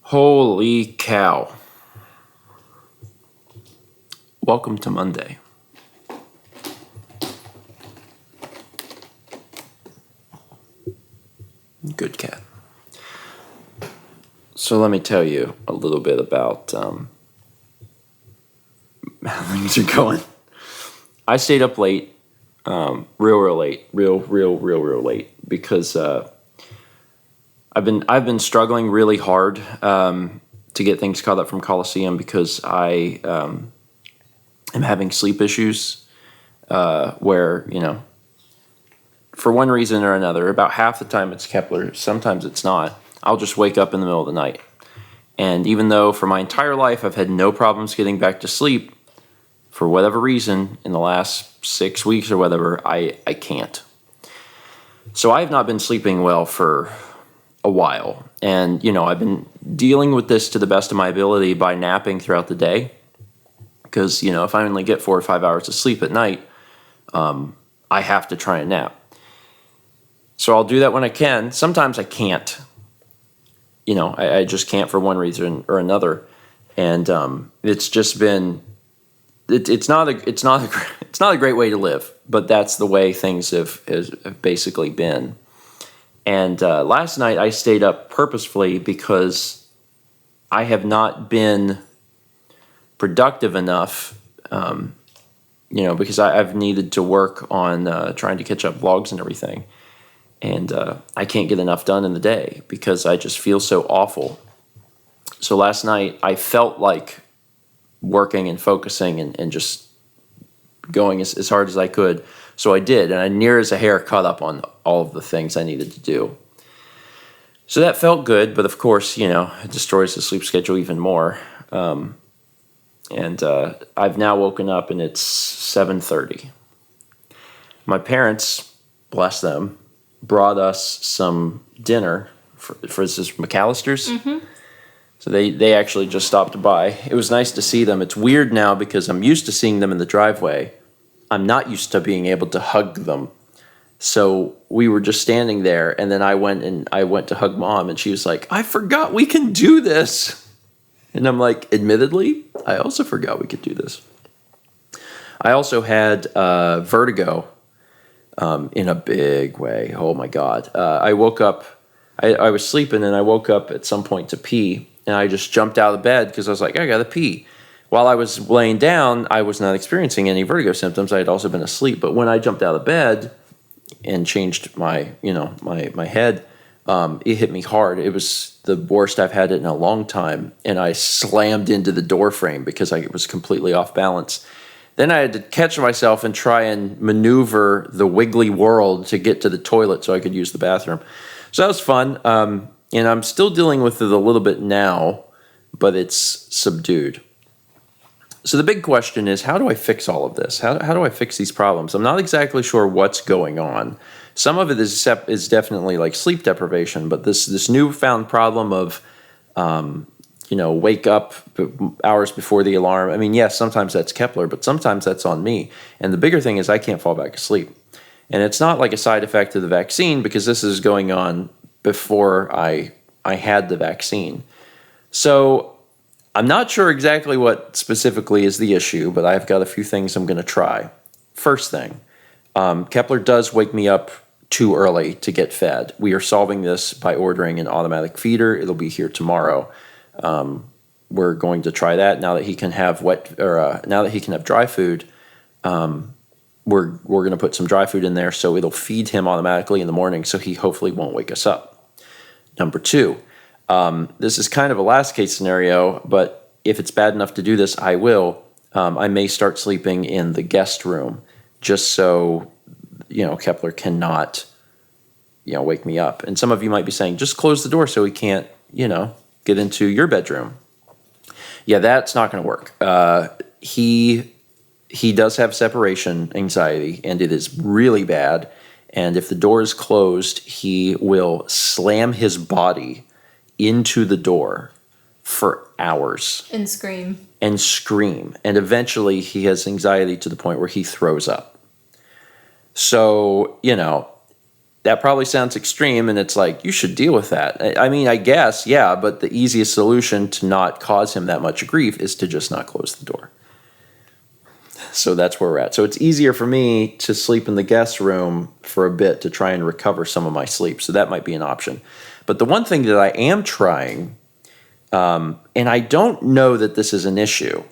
Holy cow. Welcome to Monday. Good cat. So let me tell you a little bit about how things are going. I stayed up late, real late, real late, because I've been struggling really hard to get things caught up from Coliseum because I am having sleep issues where, for one reason or another, about half the time it's Kepler, sometimes it's not. I'll just wake up in the middle of the night. And even though for my entire life I've had no problems getting back to sleep, for whatever reason, in the last 6 weeks or whatever, I can't. So I have not been sleeping well for a while. And, I've been dealing with this to the best of my ability by napping throughout the day. Because, if I only get 4 or 5 hours of sleep at night, I have to try and nap. So I'll do that when I can. Sometimes I can't. I just can't for one reason or another. And it's just been, it's not a great way to live, but that's the way things have basically been. And last night I stayed up purposefully because I have not been productive enough, because I've needed to work on trying to catch up vlogs and everything. And I can't get enough done in the day because I just feel so awful. So last night I felt like working and focusing and just going as hard as I could. So I did, and I near as a hair caught up on all of the things I needed to do. So that felt good, but of course, it destroys the sleep schedule even more. And I've now woken up and it's 7:30. My parents, bless them, brought us some dinner for this McAllister's. Mm-hmm. So they actually just stopped by. It was nice to see them. It's weird now because I'm used to seeing them in the driveway. I'm not used to being able to hug them. So we were just standing there, and then I went to hug Mom, and she was like, "I forgot we can do this." And I'm like, admittedly, I also forgot we could do this. I also had vertigo in a big way. Oh, my God. I woke up. I was sleeping, and I woke up at some point to pee, and I just jumped out of bed because I was like, I got to pee. While I was laying down, I was not experiencing any vertigo symptoms. I had also been asleep. But when I jumped out of bed and changed my head, it hit me hard. It was the worst I've had it in a long time, and I slammed into the door frame because I was completely off balance. Then I had to catch myself and try and maneuver the wiggly world to get to the toilet so I could use the bathroom. So that was fun, and I'm still dealing with it a little bit now, but it's subdued. So the big question is, how do I fix all of this? How do I fix these problems? I'm not exactly sure what's going on. Some of it is definitely like sleep deprivation, but this newfound problem of, wake up hours before the alarm. I mean, yes, sometimes that's Kepler, but sometimes that's on me. And the bigger thing is I can't fall back asleep. And it's not like a side effect of the vaccine because this is going on before I had the vaccine. So I'm not sure exactly what specifically is the issue, but I've got a few things I'm going to try. First thing, Kepler does wake me up too early to get fed. We are solving this by ordering an automatic feeder. It'll be here tomorrow. We're going to try that now that he can have now that he can have dry food. We're going to put some dry food in there so it'll feed him automatically in the morning, so he hopefully won't wake us up. Number 2. This is kind of a last case scenario, but if it's bad enough to do this, I will. I may start sleeping in the guest room just so, Kepler cannot, wake me up. And some of you might be saying, just close the door so he can't, get into your bedroom. Yeah, that's not going to work. He does have separation anxiety, and it is really bad. And if the door is closed, he will slam his body into the door for hours. And scream. And eventually he has anxiety to the point where he throws up. So, that probably sounds extreme, and it's like, you should deal with that. I mean, I guess, yeah, but the easiest solution to not cause him that much grief is to just not close the door. So that's where we're at. So it's easier for me to sleep in the guest room for a bit to try and recover some of my sleep. So that might be an option. But the one thing that I am trying, and I don't know that this is an issue,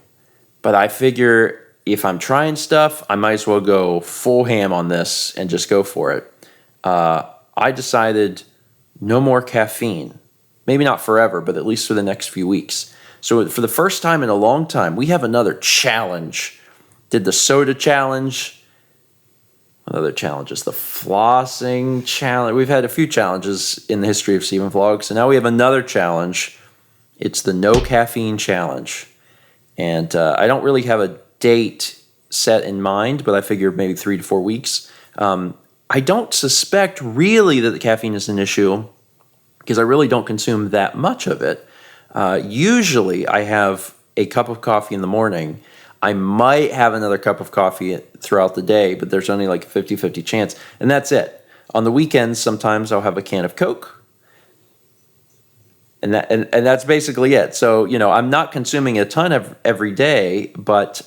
but I figure if I'm trying stuff, I might as well go full ham on this and just go for it. I decided no more caffeine. Maybe not forever, but at least for the next few weeks. So for the first time in a long time, we have another challenge. Did the soda challenge. Another challenge is the flossing challenge. We've had a few challenges in the history of Steven Vlogs. So now we have another challenge. It's the no caffeine challenge. And I don't really have a date set in mind, but I figure maybe 3 to 4 weeks. I don't suspect really that the caffeine is an issue because I really don't consume that much of it. Usually I have a cup of coffee in the morning. I might have another cup of coffee throughout the day, but there's only like a 50-50 chance, and that's it. On the weekends, sometimes I'll have a can of Coke, and that's basically it. So, you know, I'm not consuming a ton of every day, but,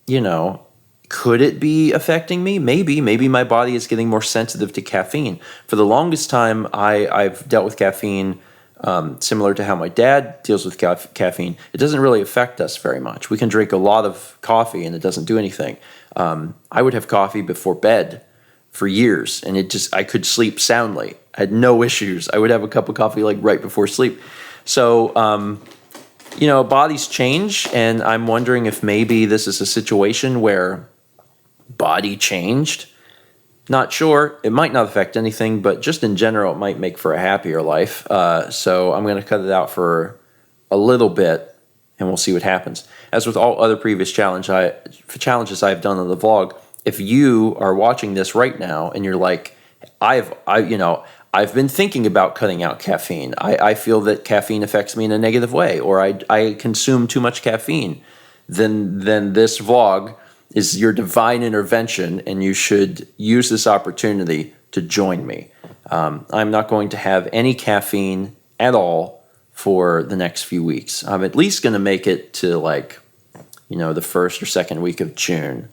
you know, could it be affecting me? Maybe my body is getting more sensitive to caffeine. For the longest time, I've dealt with caffeine similar to how my dad deals with caffeine. It doesn't really affect us very much. We can drink a lot of coffee and it doesn't do anything. I would have coffee before bed for years, and I could sleep soundly. I had no issues. I would have a cup of coffee like right before sleep. So, you know, bodies change, and I'm wondering if maybe this is a situation where body changed. Not sure. It might not affect anything, but just in general, it might make for a happier life. So I'm going to cut it out for a little bit, and we'll see what happens. As with all other previous challenges I've done on the vlog, if you are watching this right now and you're like, I've been thinking about cutting out caffeine. I feel that caffeine affects me in a negative way, or I consume too much caffeine, then this vlog is your divine intervention, and you should use this opportunity to join me. I'm not going to have any caffeine at all for the next few weeks. I'm at least going to make it to the first or second week of June.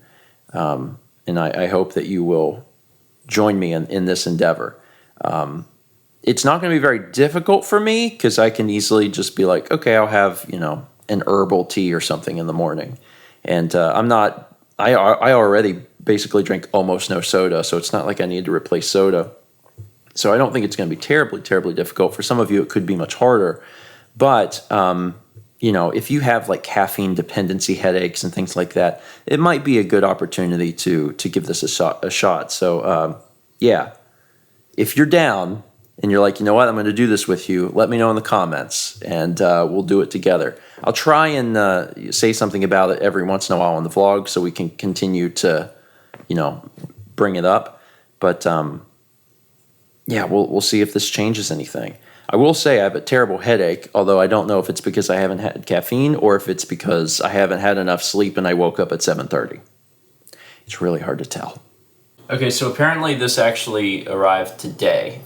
And I hope that you will join me in this endeavor. It's not going to be very difficult for me because I can easily just be like, okay, I'll have, an herbal tea or something in the morning. And I already basically drink almost no soda, so it's not like I need to replace soda. So I don't think it's going to be terribly, terribly difficult. For some of you, it could be much harder. But, if you have like caffeine dependency headaches and things like that, it might be a good opportunity to give this a shot. So, if you're down and you're like, you know what, I'm going to do this with you, let me know in the comments, and we'll do it together. I'll try and say something about it every once in a while on the vlog so we can continue to, bring it up. But, we'll see if this changes anything. I will say I have a terrible headache, although I don't know if it's because I haven't had caffeine or if it's because I haven't had enough sleep and I woke up at 7:30. It's really hard to tell. Okay, so apparently this actually arrived today.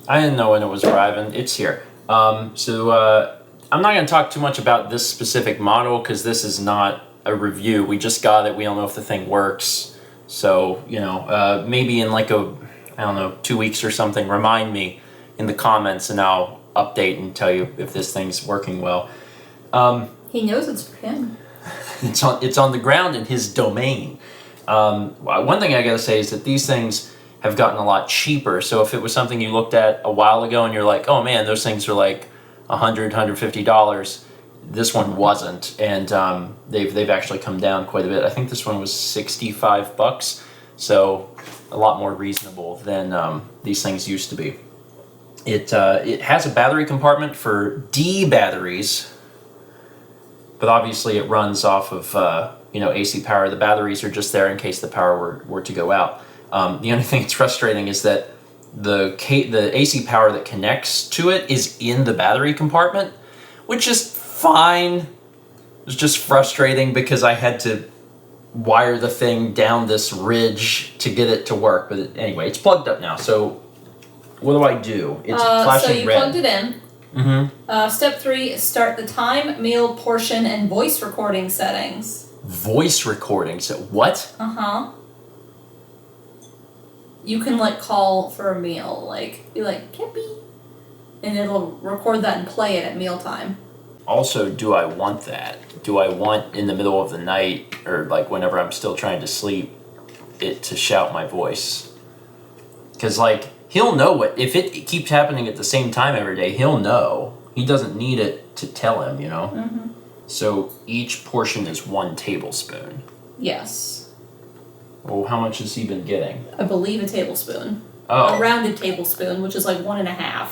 I didn't know when it was arriving. It's here. I'm not going to talk too much about this specific model because this is not a review. We just got it. We don't know if the thing works. So, maybe in 2 weeks or something, remind me in the comments and I'll update and tell you if this thing's working well. He knows it's for him. It's on the ground in his domain. One thing I got to say is that these things have gotten a lot cheaper. So if it was something you looked at a while ago and you're like, oh man, those things are like $100, $150, this one wasn't. And they've actually come down quite a bit. I think this one was $65. So a lot more reasonable than these things used to be. It has a battery compartment for D batteries, but obviously it runs off of AC power. The batteries are just there in case the power were to go out. The only thing that's frustrating is that the AC power that connects to it is in the battery compartment, which is fine. It's just frustrating because I had to wire the thing down this ridge to get it to work. But anyway, it's plugged up now. So what do? It's flashing so you red. plugged it in. Mm-hmm. Step 3, start the time, meal, portion, and voice recording settings. Voice recording? So what? You can like call for a meal, like be like Keppy, and it'll record that and play it at mealtime. Also, do I want that? Do I want in the middle of the night or like whenever I'm still trying to sleep it to shout my voice? Because like he'll know what if it keeps happening at the same time every day. He'll know. He doesn't need it to tell him, you know. Mm-hmm. So each portion is 1 tablespoon. Yes. Well, how much has he been getting? I believe a tablespoon. Oh. A rounded tablespoon, which is like 1.5.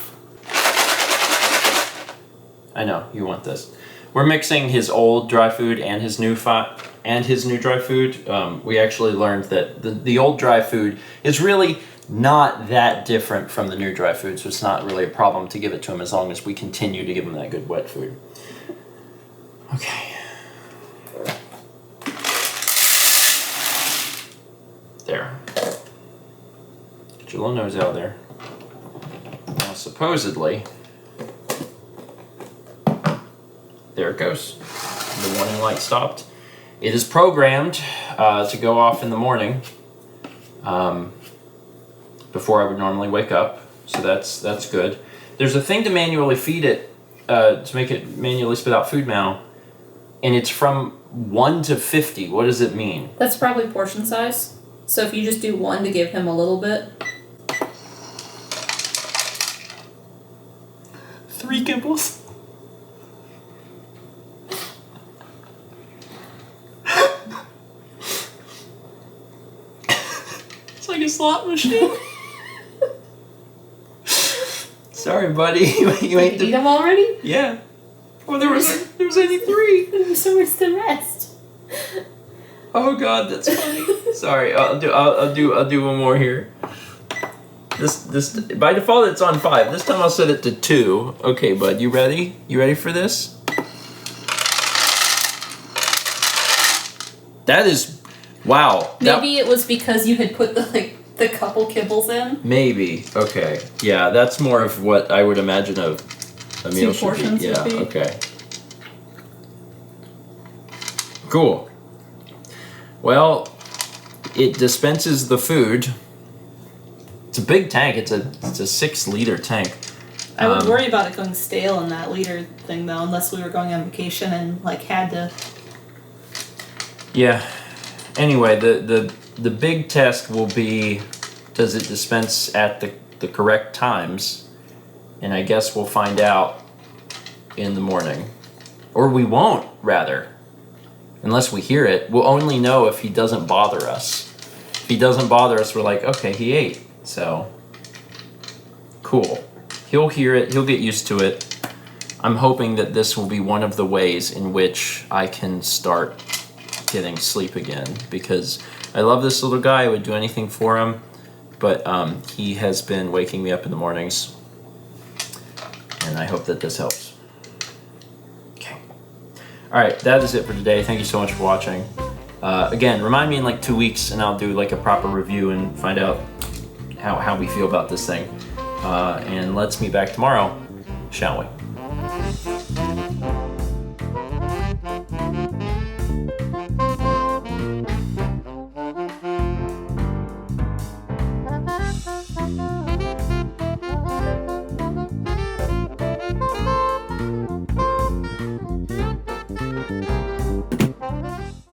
I know you want this. We're mixing his old dry food and his new dry food. We actually learned that the old dry food is really not that different from the new dry food, so it's not really a problem to give it to him as long as we continue to give him that good wet food. Okay. There. Get your little nose out there. Now, supposedly, there it goes. The warning light stopped. It is programmed to go off in the morning before I would normally wake up, so that's good. There's a thing to manually feed it, to make it manually spit out food now, and it's from 1 to 50. What does it mean? That's probably portion size. So if you just do 1 to give him a little bit. 3 kibbles. It's like a slot machine. Sorry, buddy. You ate Did you eat them already? Yeah. Well, there was only 3. So where's the rest? Oh God, that's funny. Sorry, I'll do one more here. This by default it's on 5. This time I'll set it to 2. Okay, bud, you ready? You ready for this? That is, wow. Maybe it was because you had put the couple kibbles in. Maybe. Okay. Yeah, that's more of what I would imagine a meal 2 should portions be. Yeah. would be. Okay. Cool. Well, it dispenses the food. It's a big tank. It's a 6-liter tank. I would worry about it going stale in that liter thing though, unless we were going on vacation and like had to. Yeah. Anyway, the big test will be, does it dispense at the correct times? And I guess we'll find out in the morning. Or we won't, rather. Unless we hear it. We'll only know if he doesn't bother us. If he doesn't bother us, we're like, okay, he ate. So, cool. He'll hear it. He'll get used to it. I'm hoping that this will be one of the ways in which I can start getting sleep again. Because I love this little guy. I would do anything for him. But he has been waking me up in the mornings. And I hope that this helps. Okay. Alright, that is it for today. Thank you so much for watching. Again, remind me in like 2 weeks and I'll do like a proper review and find out how we feel about this thing. And let's meet back tomorrow, shall we?